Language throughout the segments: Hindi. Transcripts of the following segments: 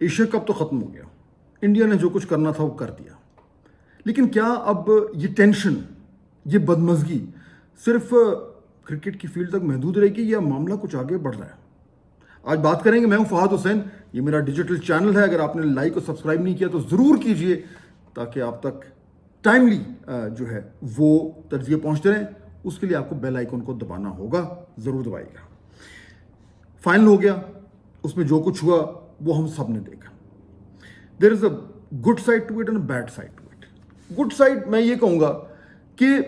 एशिया कप तो ख़त्म हो गया, इंडिया ने जो कुछ करना था वो कर दिया, लेकिन क्या अब ये टेंशन, ये बदमज़गी सिर्फ क्रिकेट की फील्ड तक महदूद रहेगी या मामला कुछ आगे बढ़ रहा है? आज बात करेंगे। मैं हूं फहद हुसैन, ये मेरा डिजिटल चैनल है। अगर आपने लाइक और सब्सक्राइब नहीं किया तो ज़रूर कीजिए, ताकि आप तक टाइमली जो है वो तर्जीह पहुंचते रहें। उसके लिए आपको बेल आइकन को दबाना होगा, ज़रूर दबाइएगा। फाइनल हो गया, उसमें जो कुछ हुआ वो हम सब ने देखा। There is a good side to it and a bad side to it. Good side मैं ये कहूँगा कि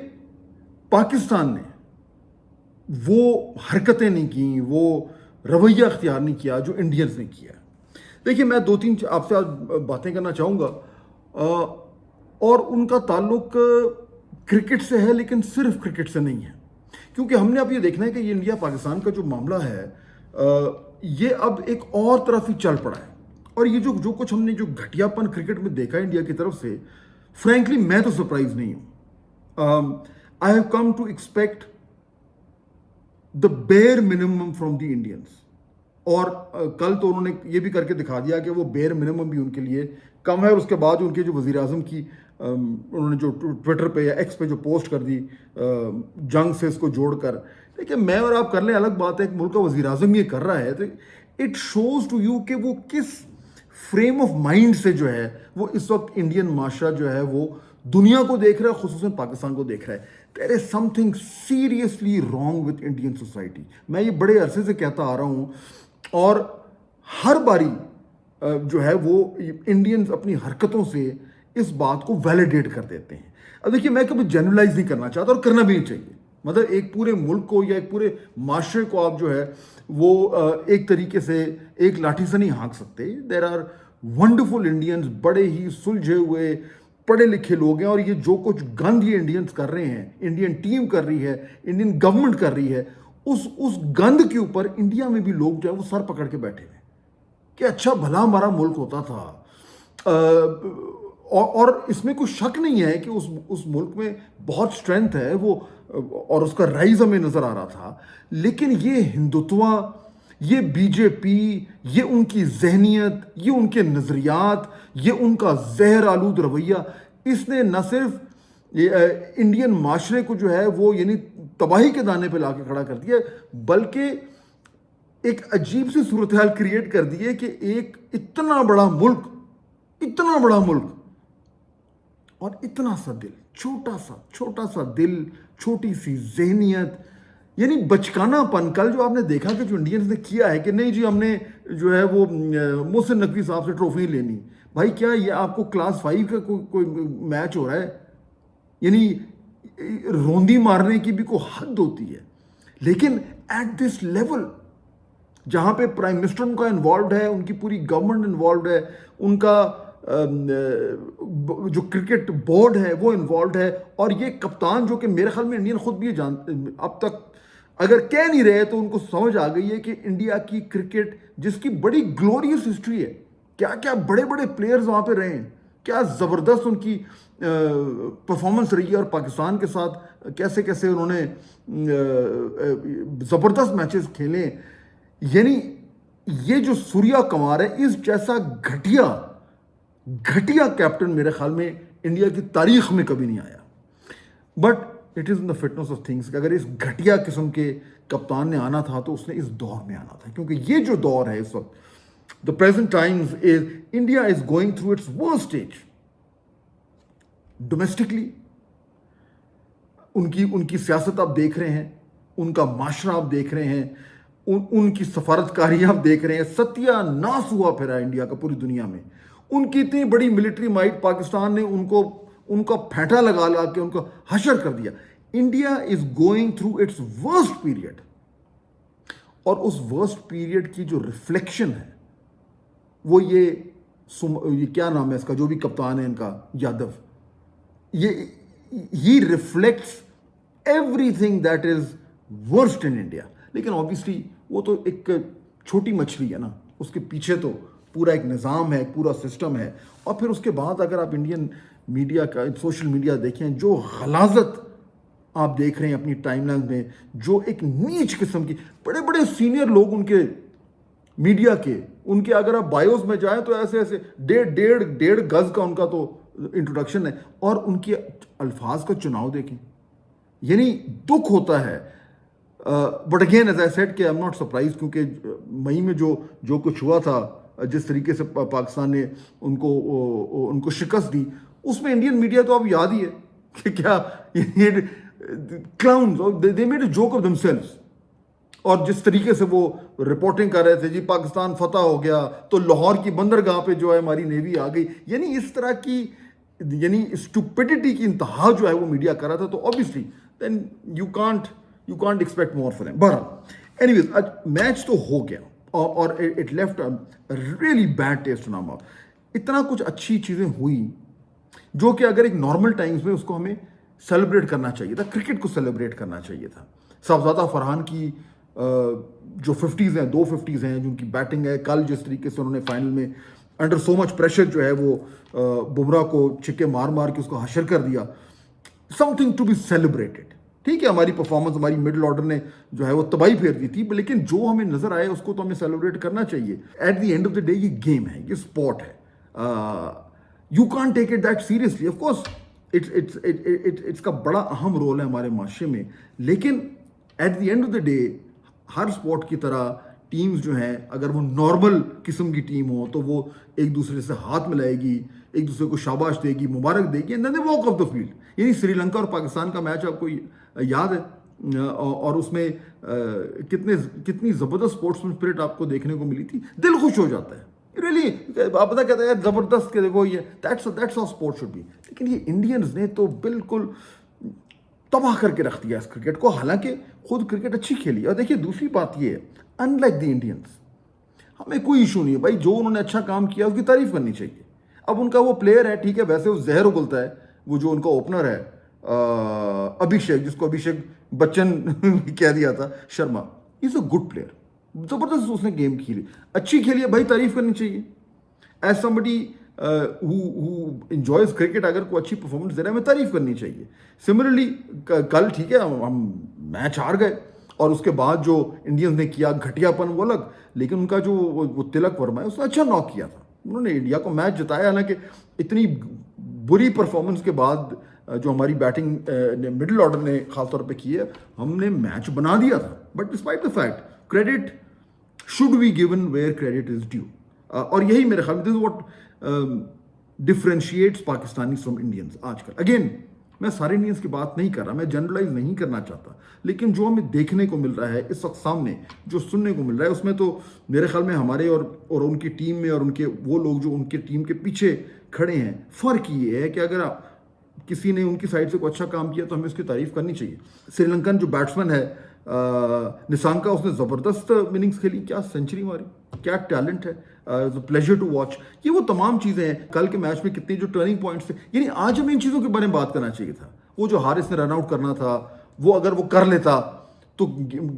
पाकिस्तान ने वो हरकतें नहीं की, वो रवैया अख्तियार नहीं किया जो इंडियंस ने किया। देखिए, मैं दो तीन आपसे आज बातें करना चाहूँगा और उनका ताल्लुक क्रिकेट से है, लेकिन सिर्फ क्रिकेट से नहीं है। क्योंकि हमने अब ये देखना है कि ये इंडिया पाकिस्तान का जो मामला है ये अब एक और तरफ ही चल पड़ा है। और ये जो कुछ हमने जो घटियापन क्रिकेट में देखा है इंडिया की तरफ से, फ्रैंकली मैं तो सरप्राइज नहीं हूँ। I have come to expect the bare minimum from the Indians. और कल तो उन्होंने ये भी करके दिखा दिया कि वो बेयर मिनिमम भी उनके लिए कम है। और उसके बाद उनके जो वज़ीर आज़म की उन्होंने जो ट्विटर पे या एक्स पे जो पोस्ट कर दी जंग से इसको जोड़कर, देखिए मैं और आप कर लें अलग बात है, एक मुल्क का वज़ीर आज़म ये कर रहा है, तो इट शोज़ टू यू कि वो किस फ्रेम ऑफ माइंड से जो है वो इस वक्त इंडियन माशरा जो है वो दुनिया को देख रहा है, खुसूसन पाकिस्तान को देख रहा है। There is something seriously wrong with Indian society. मैं ये बड़े अरसे से कहता आ रहा हूँ और हर बारी जो है वो इंडियंस अपनी हरकतों से इस बात को वैलिडेट कर देते हैं। अब देखिए, मैं कभी जनरलाइज नहीं करना चाहता और करना भी नहीं चाहिए। मतलब एक पूरे मुल्क को या एक पूरे माशरे को आप जो है वो एक तरीके से एक लाठी से नहीं हाँक सकते। देयर आर वंडरफुल इंडियंस, बड़े ही सुलझे हुए पढ़े लिखे लोग हैं, और ये जो कुछ गंद ये इंडियंस कर रहे हैं, इंडियन टीम कर रही है, इंडियन गवर्नमेंट कर रही है, उस गंद के ऊपर इंडिया में भी लोग जो है वो सर पकड़ के बैठे हैं कि अच्छा भला हमारा मुल्क होता था। और इसमें कोई शक नहीं है कि उस मुल्क में बहुत स्ट्रेंथ है वो, और उसका राइज हमें नजर आ रहा था। लेकिन ये हिंदुत्व, ये बीजेपी, ये उनकी जहनियत, ये उनके नजरियात, ये उनका जहर आलूद रवैया, इसने न सिर्फ इंडियन माशरे को जो है वो यानी तबाही के दाने पे लाके खड़ा कर दिया, बल्कि एक अजीब सी सूरत हाल क्रिएट कर दी है कि एक इतना बड़ा मुल्क और इतना सा दिल, छोटा सा दिल, छोटी सी जहनियत, यानी बचकानापन। कल जो आपने देखा कि जो इंडियंस ने किया है कि नहीं जी हमने जो है वो मोहसिन नकवी साहब से ट्रॉफी लेनी। भाई क्या ये आपको क्लास 5 का कोई मैच हो रहा है? यानी रोंदी मारने की भी कोई हद होती है। लेकिन एट दिस लेवल जहाँ पे प्राइम मिनिस्टर उनका इन्वॉल्व है, उनकी पूरी गवर्नमेंट इन्वॉल्व है, उनका जो क्रिकेट बोर्ड है वो इन्वॉल्व है, और ये कप्तान जो कि मेरे ख्याल में इंडियन खुद भी जानते, अब तक अगर कह नहीं रहे तो उनको समझ आ गई है कि इंडिया की क्रिकेट जिसकी बड़ी ग्लोरियस हिस्ट्री है, क्या क्या बड़े बड़े प्लेयर्स वहाँ पे रहे हैं, क्या ज़बरदस्त उनकी परफॉर्मेंस रही है, और पाकिस्तान के साथ कैसे कैसे उन्होंने ज़बरदस्त मैचेस खेले। यानी ये जो सूर्या कुमार है, इस जैसा घटिया कैप्टन मेरे ख्याल में इंडिया की तारीख में कभी नहीं आया। But it is in the fitness of things कि अगर इस घटिया किस्म के कप्तान ने आना था तो उसने इस दौर में आना था, क्योंकि ये जो दौर है इस वक्त, the present times is India is going through its worst stage domestically. उनकी सियासत आप देख रहे हैं, उनका माशरा आप देख रहे हैं, उनकी सफारतकारी आप देख रहे हैं। सत्यानाश हुआ फिरा इंडिया का पूरी दुनिया में। उनकी इतनी बड़ी मिलिट्री माइट, पाकिस्तान ने उनका फेंटा लगा के उनको हशर कर दिया। India is going through its worst period, और उस वर्स्ट पीरियड की जो रिफ्लेक्शन है वो ये क्या नाम है इसका, जो भी कप्तान है इनका, Yadav, he reflects everything that is worst in India. लेकिन ऑब्वियसली वो तो एक छोटी मछली है ना, उसके पीछे तो पूरा एक निज़ाम है, एक पूरा सिस्टम है। और फिर उसके बाद अगर आप इंडियन मीडिया का, सोशल मीडिया देखें, जो गलाजत आप देख रहे हैं अपनी टाइमलाइन में, जो एक नीच किस्म की, बड़े बड़े सीनियर लोग उनके मीडिया के, उनके अगर आप बायोस में जाएं तो ऐसे ऐसे डेढ़ गज का उनका तो इंट्रोडक्शन है, और उनके अल्फाज का चुनाव देखें, यानी दुख होता है। But again as I said कि आई एम नॉट सरप्राइज, क्योंकि मई में जो कुछ हुआ था, जिस तरीके से पाकिस्तान ने उनको शिकस्त दी, उसमें इंडियन मीडिया तो अब याद ही है कि क्या clowns, they made a joke of themselves. और जिस तरीके से वो रिपोर्टिंग कर रहे थे, जी पाकिस्तान फतह हो गया तो लाहौर की बंदरगाह पे जो है हमारी नेवी आ गई, यानी इस तरह की, यानी स्टुपिडिटी की इंतहा जो है वो मीडिया कर रहा था। तो obviously then you can't expect more for them. बहरहाल एनीवेज, आज मैच तो हो गया और it left really bad taste in our mouth. इतना कुछ अच्छी चीज़ें हुई जो कि अगर एक नॉर्मल टाइम्स में उसको हमें सेलिब्रेट करना चाहिए था, क्रिकेट को सेलिब्रेट करना चाहिए था। साहबजादा फरहान की जो 50s हैं, 2 50s हैं, जो उनकी बैटिंग है, कल जिस तरीके से उन्होंने फाइनल में अंडर सो मच प्रेशर जो है वो बुमराह को छिक्के मार मार के उसको हशर कर दिया, समथिंग टू बी सेलिब्रेटेड। ठीक है, हमारी परफॉर्मेंस, हमारी मिडिल ऑर्डर ने जो है वो तबाही फेर दी थी, लेकिन जो हमें नजर आया उसको तो हमें सेलिब्रेट करना चाहिए। At the end of the day ये गेम है, ये स्पोर्ट है, you can't take it that seriously. Of course it's का बड़ा अहम रोल है हमारे माशरे में, लेकिन एट द एंड ऑफ द डे हर स्पोर्ट की तरह टीम्स जो हैं, अगर वो नॉर्मल किस्म की टीम हो तो वो एक दूसरे से हाथ मिलाएगी, एक दूसरे को शाबाश देगी, मुबारक देगी, and then they walk off the field. यानी श्रीलंका और पाकिस्तान का मैच आपको याद है, और उसमें कितनी ज़बरदस्त स्पोर्ट्समैन स्पिरिट आपको देखने को मिली थी। दिल खुश हो जाता है रियली, आप पता कहते हैं ज़बरदस्त के, देखो ये that's how sport should be. लेकिन ये इंडियंस ने तो बिल्कुल तबाह करके रख दिया इस क्रिकेट को, हालांकि खुद क्रिकेट अच्छी खेली। और देखिए दूसरी बात ये है, अनलाइक द इंडियंस, हमें कोई इशू नहीं है भाई, जो उन्होंने अच्छा काम किया उसकी तारीफ करनी चाहिए। अब उनका वो प्लेयर है, ठीक है, वैसे वो जहर उगलता है, वो जो उनका ओपनर है अभिषेक, जिसको अभिषेक बच्चन कह दिया था, Sharma, is a good player, जबरदस्त उसने गेम खेली, अच्छी खेली है भाई, तारीफ करनी चाहिए। As somebody who enjoys cricket, अगर कोई अच्छी परफॉर्मेंस दे रहा है हमें तारीफ करनी चाहिए। सिमिलरली कल ठीक है हम मैच हार गए, और उसके बाद जो इंडियंस ने किया घटियापन वो अलग, लेकिन उनका जो वो तिलक वर्मा है उसने अच्छा नॉक किया था, उन्होंने इंडिया को मैच जिताया। हालांकि इतनी बुरी परफॉर्मेंस के बाद जो हमारी बैटिंग मिडिल ऑर्डर ने खासतौर पे की है, हमने मैच बना दिया था। But despite the fact, credit should be given where credit is due, और यही मेरे ख्याल में this is what differentiates Pakistani from Indians आजकल। अगेन मैं सारे इंडियंस की बात नहीं कर रहा, मैं जनरलाइज नहीं करना चाहता, लेकिन जो हमें देखने को मिल रहा है इस वक्त सामने, जो सुनने को मिल रहा है, उसमें तो मेरे ख्याल में हमारे और उनकी टीम में, और उनके वो लोग जो उनके टीम के पीछे खड़े हैं, फ़र्क ये है कि अगर किसी ने उनकी साइड से कोई अच्छा काम किया तो हमें उसकी तारीफ करनी चाहिए। श्रीलंकन जो बैट्समैन है निसांका, उसने ज़बरदस्त इनिंग्स खेली, क्या सेंचुरी मारी, क्या टैलेंट है, प्लेजर टू वॉच। ये वो तमाम चीज़ें हैं। कल के मैच में कितने जो टर्निंग पॉइंट्स थे, यानी आज हमें इन चीज़ों के बारे में बात करना चाहिए था। वो जो हारिस ने रन आउट करना था, वो अगर वो कर लेता तो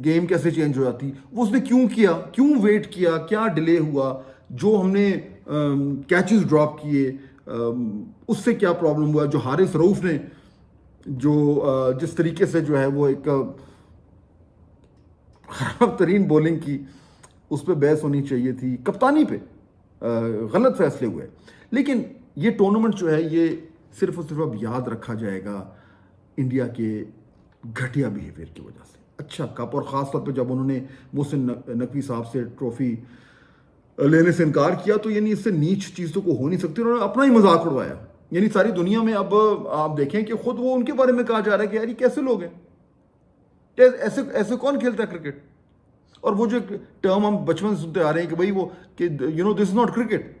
गेम कैसे चेंज हो जाती, वो उसने क्यों किया, क्यों वेट किया, क्या डिले हुआ, जो हमने कैचेस ड्रॉप किए उससे क्या प्रॉब्लम हुआ, जो हारिस रऊफ ने जो जिस तरीके से जो है वो एक खराब तरीन बॉलिंग की, उस पर बहस होनी चाहिए थी, कप्तानी पे गलत फैसले हुए। लेकिन ये टूर्नामेंट जो है ये सिर्फ और सिर्फ अब याद रखा जाएगा इंडिया के घटिया बिहेवियर की वजह से। अच्छा कप, और ख़ास तौर पे जब उन्होंने मोहसिन नकवी साहब से ट्रॉफी लेने से इनकार किया, तो यानी इससे नीच चीज़ तो को हो नहीं सकती, उन्होंने अपना ही मजाक उड़वाया। यानी सारी दुनिया में अब आप देखें कि खुद वो उनके बारे में कहा जा रहा है कि यार ये कैसे लोग हैं, ऐसे ऐसे कौन खेलता है क्रिकेट। और वो जो टर्म हम बचपन से सुनते आ रहे हैं कि भाई वो कि you know this is not cricket,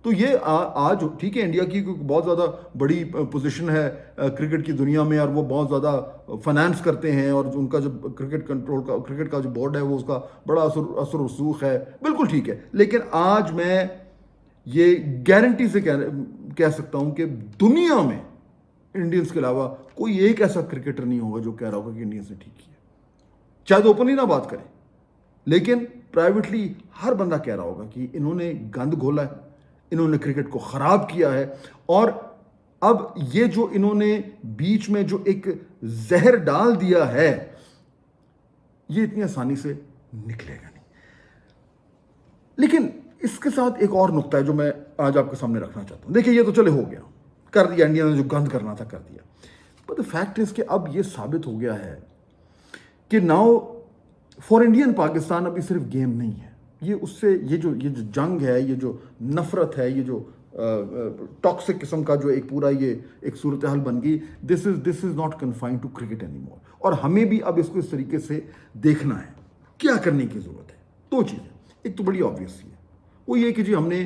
तो ये आज ठीक है इंडिया की बहुत ज़्यादा बड़ी पोजीशन है क्रिकेट की दुनिया में, और वो बहुत ज़्यादा फाइनेंस करते हैं, और उनका जो क्रिकेट कंट्रोल का, क्रिकेट का जो बोर्ड है वो उसका बड़ा असर रसूख है, बिल्कुल ठीक है। लेकिन आज मैं ये गारंटी से कह सकता हूँ कि दुनिया में इंडियंस के अलावा कोई एक ऐसा क्रिकेटर नहीं होगा जो कह रहा होगा कि इंडियंस ने ठीक किया, चाहे तो ओपनली ना बात करें, लेकिन प्राइवेटली हर बंदा कह रहा होगा कि इन्होंने गंद घोला है, इन्होंने क्रिकेट को खराब किया है, और अब ये जो इन्होंने बीच में जो एक जहर डाल दिया है, ये इतनी आसानी से निकलेगा नहीं। लेकिन इसके साथ एक और नुक्ता है जो मैं आज आपके सामने रखना चाहता हूं। देखिए, ये तो चले हो गया, कर दिया इंडिया ने जो गंद करना था कर दिया, बट द फैक्ट इज कि अब ये साबित हो गया है कि नाउ फॉर इंडियन पाकिस्तान अभी सिर्फ गेम नहीं है, ये उससे ये जो जंग है, ये जो नफरत है, ये जो टॉक्सिक किस्म का जो एक पूरा ये एक सूरत हाल बन गई, this is not confined to cricket any more. और हमें भी अब इसको इस तरीके से देखना है। क्या करने की जरूरत है? दो चीजें, एक तो बड़ी ऑब्वियस है, वो ये कि जी हमने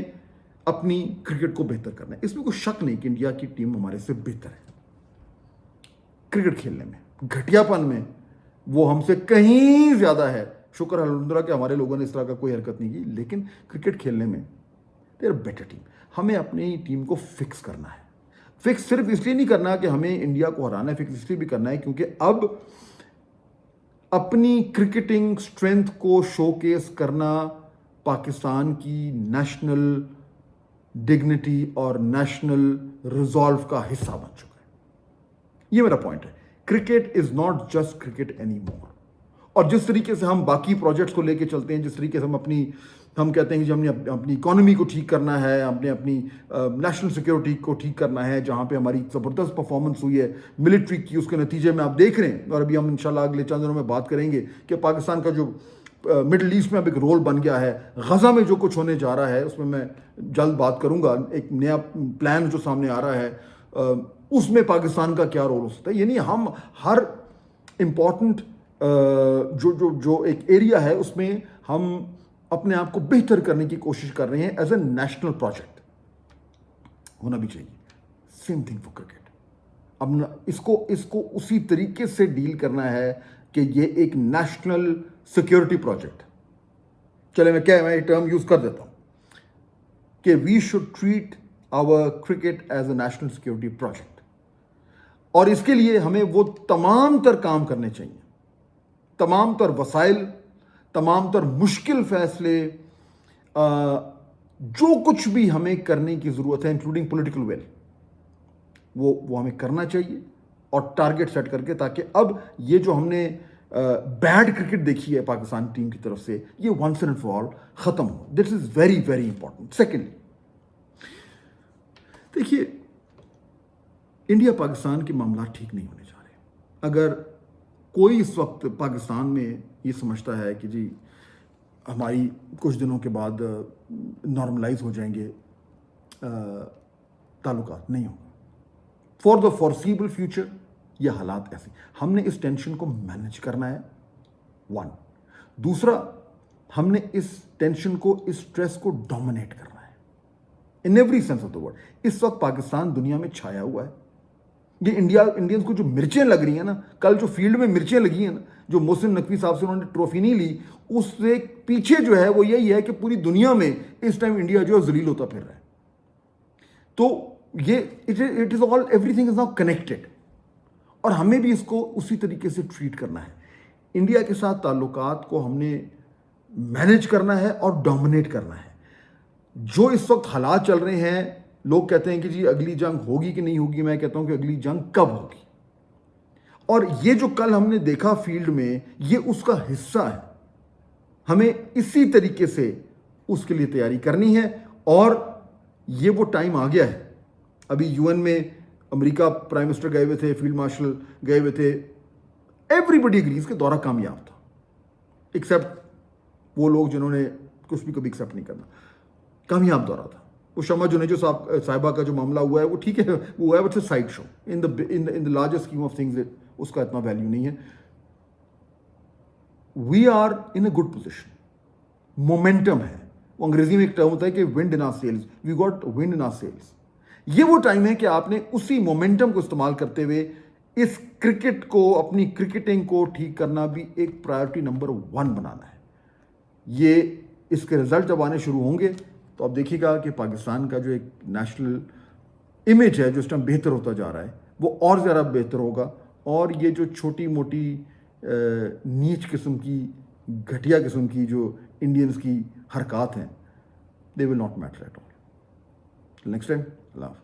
अपनी क्रिकेट को बेहतर करना है। इसमें कोई शक नहीं कि इंडिया की टीम हमारे से बेहतर है क्रिकेट खेलने में, घटियापन में वो हमसे कहीं ज्यादा है। शुक्र अल्हम्दुलिल्लाह कि हमारे लोगों ने इस तरह का कोई हरकत नहीं की, लेकिन क्रिकेट खेलने में दे आर बेटर टीम। हमें अपनी टीम को फिक्स करना है। फिक्स सिर्फ इसलिए नहीं करना कि हमें इंडिया को हराना है, फिक्स इसलिए भी करना है क्योंकि अब अपनी क्रिकेटिंग स्ट्रेंथ को शोकेस करना पाकिस्तान की नेशनल डिग्निटी और नेशनल रिजॉल्व का हिस्सा बन चुका है। ये मेरा पॉइंट है। Cricket is not just cricket any more. और जिस तरीके से हम बाकी प्रोजेक्ट्स को लेके चलते हैं, जिस तरीके से हम कहते हैं कि हमने अपनी इकोनॉमी को ठीक करना है, हमने अपनी नेशनल सिक्योरिटी को ठीक करना है, जहाँ पे हमारी ज़बरदस्त परफॉर्मेंस हुई है मिलिट्री की, उसके नतीजे में आप देख रहे हैं। और अभी हम इंशाल्लाह अगले चंद दिनों में बात करेंगे कि पाकिस्तान का जो मिडल ईस्ट में अब एक रोल बन गया है, गज़ा में जो कुछ होने जा रहा है उसमें मैं जल्द बात करूँगा। एक नया प्लान जो सामने आ रहा है उसमें पाकिस्तान का क्या रोल हो सकता है। यानी हम हर इम्पॉर्टेंट जो एक एरिया है उसमें हम अपने आप को बेहतर करने की कोशिश कर रहे हैं एज ए नेशनल प्रोजेक्ट। होना भी चाहिए। Same thing for cricket. अब इसको उसी तरीके से डील करना है कि ये एक नेशनल सिक्योरिटी प्रोजेक्ट। चले मैं टर्म यूज कर देता हूं कि we should treat our cricket as a national security project. और इसके लिए हमें वो तमाम तर काम करने चाहिए, तमाम तर वसाइल, तमाम तर मुश्किल फैसले, जो कुछ भी हमें करने की ज़रूरत है इंक्लूडिंग पॉलिटिकल विल, वो हमें करना चाहिए और टारगेट सेट करके, ताकि अब ये जो हमने बैड क्रिकेट देखी है पाकिस्तान टीम की तरफ से, ये वंस एंड फॉर ऑल ख़त्म हो। This is very very important. Secondly, देखिए, इंडिया पाकिस्तान के मामला ठीक नहीं होने जा रहे। अगर कोई इस वक्त पाकिस्तान में ये समझता है कि जी हमारी कुछ दिनों के बाद नॉर्मलाइज हो जाएंगे ताल्लुकात, नहीं होगा। फॉर द फॉरसीबल फ्यूचर ये हालात ऐसे, हमने इस टेंशन को मैनेज करना है, वन। दूसरा, हमने इस टेंशन को, इस स्ट्रेस को डोमिनेट करना है in every sense of the word. इस वक्त पाकिस्तान दुनिया में छाया हुआ है। ये इंडियंस को जो मिर्चें लग रही हैं ना, कल जो फील्ड में मिर्चें लगी हैं ना, जो मोहसिन नकवी साहब से उन्होंने ट्रॉफी नहीं ली, उससे पीछे जो है वो यही है कि पूरी दुनिया में इस टाइम इंडिया जो है जलील होता फिर रहा है। तो ये it is all, everything is now connected, और हमें भी इसको उसी तरीके से ट्रीट करना है। इंडिया के साथ ताल्लुकात को हमने मैनेज करना है और डोमिनेट करना है। जो इस वक्त हालात चल रहे हैं, लोग कहते हैं कि जी अगली जंग होगी कि नहीं होगी, मैं कहता हूं कि अगली जंग कब होगी। और ये जो कल हमने देखा फील्ड में, ये उसका हिस्सा है। हमें इसी तरीके से उसके लिए तैयारी करनी है। और ये वो टाइम आ गया है। अभी यूएन में अमेरिका प्राइम मिनिस्टर गए हुए थे, फील्ड मार्शल गए हुए थे, एवरीबडी एग्रीज के दौरा कामयाब था, एक्सेप्ट वो लोग जिन्होंने कुछ भी कभी एक्सेप्ट नहीं करना। कामयाब दौरा था। वो शमा जुनेजो साहिबा का जो मामला हुआ है वो ठीक है, वो हुआ है, but side show in the larger scheme of things, उसका इतना वैल्यू नहीं है। We are in a good position, momentum है। वो अंग्रेजी में एक टर्म होता है कि wind in our sails, we got wind in our sails. ये वो टाइम है कि आपने उसी मोमेंटम को इस्तेमाल करते हुए इस क्रिकेट को, अपनी क्रिकेटिंग को ठीक करना भी एक प्रायोरिटी नंबर 1 बनाना है। ये इसके रिजल्ट जब आने शुरू होंगे तो आप देखिएगा कि पाकिस्तान का जो एक नेशनल इमेज है जो इस टाइम बेहतर होता जा रहा है, वो और ज़्यादा बेहतर होगा। और ये जो छोटी मोटी नीच किस्म की, घटिया किस्म की जो इंडियंस की हरकत हैं, they will not matter at all. Next time, अल्लाह हाफ़िज़।